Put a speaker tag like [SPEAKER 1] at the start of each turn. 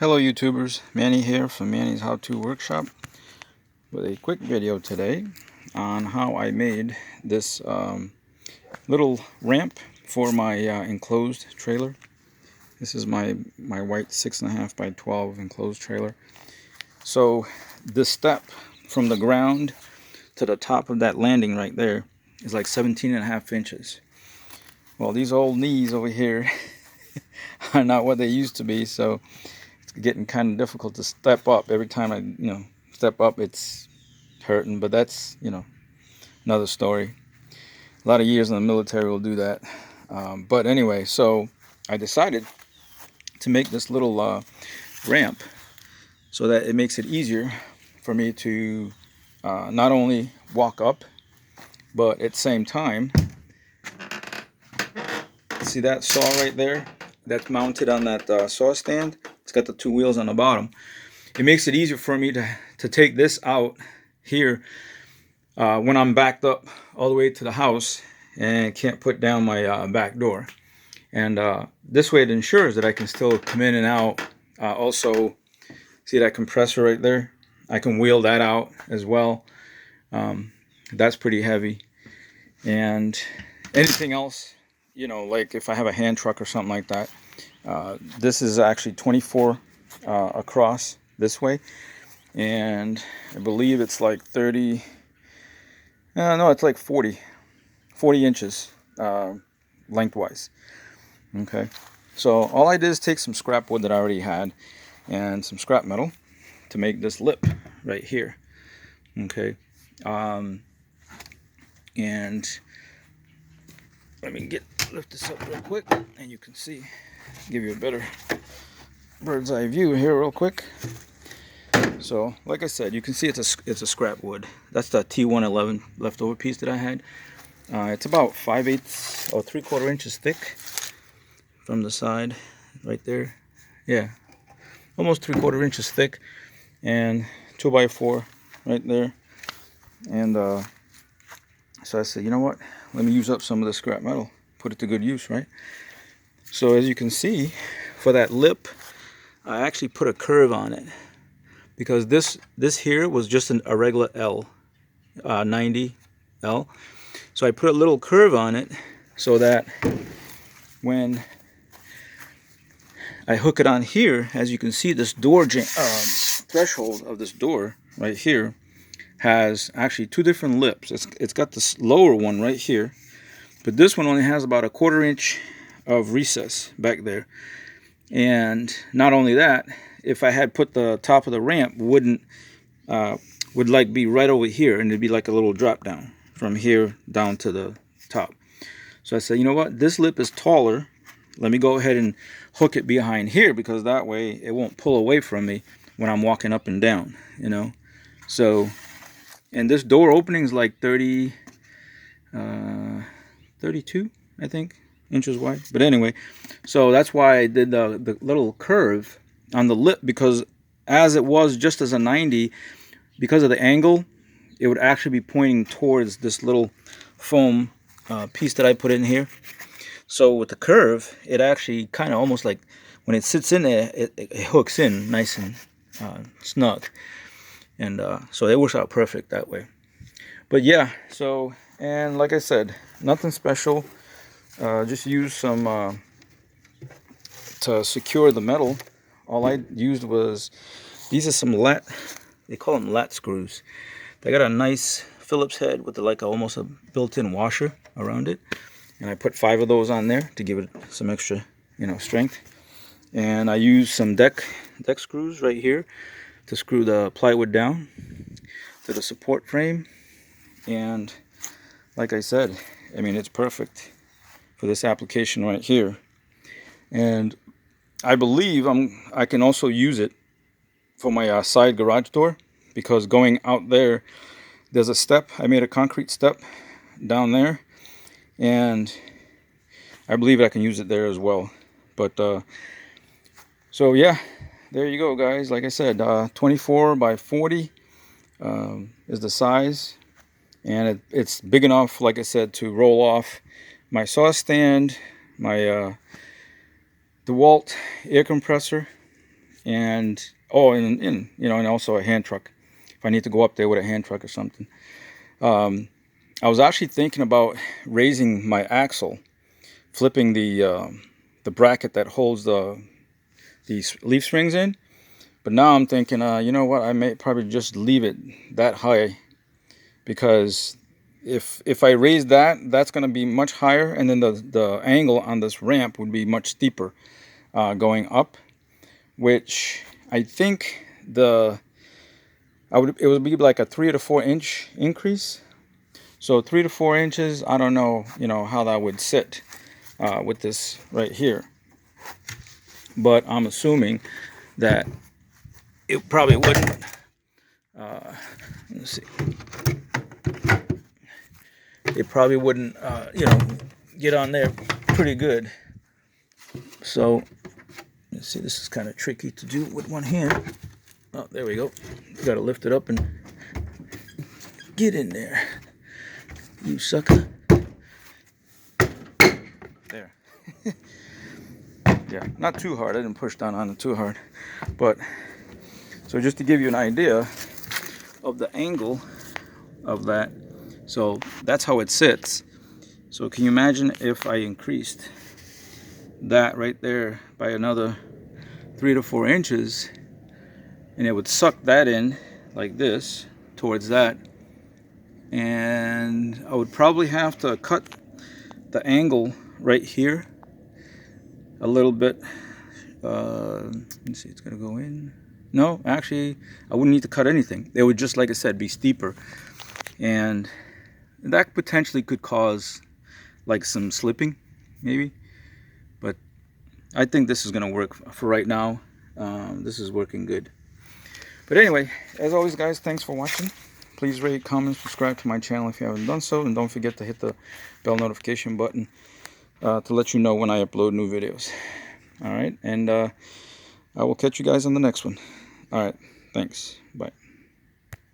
[SPEAKER 1] Hello YouTubers, Manny here from Manny's How To Workshop with a quick video today on how I made this little ramp for my enclosed trailer. This is my white 6.5 by 12 enclosed trailer. So the step from the ground to the top of that landing right there is like 17.5 inches. Well, these old knees over here are not what they used to be, so it's getting kind of difficult to step up. Every time I step up, it's hurting, but that's another story. A lot of years in the military will do that. But anyway, so I decided to make this little ramp so that it makes it easier for me to not only walk up, but at the same time, see that saw right there that's mounted on that saw stand? It's got the two wheels on the bottom. It makes it easier for me to take this out here when I'm backed up all the way to the house and can't put down my back door. And this way it ensures that I can still come in and out. Also, see that compressor right there? I can wheel that out as well. That's pretty heavy. And anything else, like if I have a hand truck or something like that, this is actually 24 across this way, and I believe it's like 30, no, it's like 40 inches lengthwise. Okay, so all I did is take some scrap wood that I already had and some scrap metal to make this lip right here. Okay, and let me lift this up real quick and you can see, give you a better bird's eye view here real quick. So like I said, you can see it's a scrap wood. That's the T111 leftover piece that I had. It's about 5/8 or 3/4 inches thick from the side right there. Yeah, almost 3/4 inches thick, and 2x4 right there. And so I said, you know what, let me use up some of the scrap metal, put it to good use, right? So as you can see, for that lip, I actually put a curve on it, because this here was just a regular L, 90 L. So I put a little curve on it so that when I hook it on here, as you can see, this door threshold of this door right here has actually two different lips. It's got this lower one right here, but this one only has about 1/4 inch of recess back there. And not only that, if I had put the top of the ramp, would like be right over here, and it'd be like a little drop down from here down to the top. So I said, you know what, this lip is taller, let me go ahead and hook it behind here, because that way it won't pull away from me when I'm walking up and down, So, and this door opening is like 32, I think, inches wide. But anyway, so that's why I did the little curve on the lip, because as it was just as a 90, because of the angle, it would actually be pointing towards this little foam piece that I put in here. So with the curve, it actually kind of almost like when it sits in there, it hooks in nice and snug. And so it works out perfect that way. But yeah, so, and like I said, nothing special. Just use some to secure the metal. All I used was, these are some they call them lat screws. They got a nice Phillips head with almost a built-in washer around it, and I put 5 of those on there to give it some extra strength. And I used some deck screws right here to screw the plywood down to the support frame. And like I said, I mean, it's perfect for this application right here. And I believe I can also use it for my side garage door, because going out there's a step. I made a concrete step down there, and I believe I can use it there as well. But so yeah, there you go, guys. Like I said, 24 by 40 is the size, and it's big enough, like I said, to roll off my saw stand, my DeWalt air compressor, and oh, and you know, and also a hand truck if I need to go up there with a hand truck or something. I was actually thinking about raising my axle, flipping the bracket that holds these leaf springs in. But now I'm thinking, you know what? I may probably just leave it that high, because if I raise that, that's going to be much higher, and then the angle on this ramp would be much steeper going up, which I think it would be like a 3 to 4 inch increase. So 3 to 4 inches, I don't know, you know, how that would sit with this right here. But I'm assuming that it probably wouldn't. Let's see. It probably wouldn't, you know, get on there pretty good. So let's see. This is kind of tricky to do with one hand. Oh, there we go. You got to lift it up and get in there, you sucker. There. Yeah, not too hard. I didn't push down on it too hard. But, so just to give you an idea of the angle of that. So that's how it sits. So can you imagine if I increased that right there by another 3 to 4 inches, and it would suck that in like this towards that, and I would probably have to cut the angle right here a little bit. Let's see, it's gonna go in. No, actually, I wouldn't need to cut anything. It would just, like I said, be steeper, and that potentially could cause like some slipping, maybe. But I think this is gonna work for right now. This is working good. But anyway, as always, guys, thanks for watching. Please rate, comment, subscribe to my channel if you haven't done so, and don't forget to hit the bell notification button to let you know when I upload new videos. All right, and I will catch you guys on the next one. All right, thanks. Bye.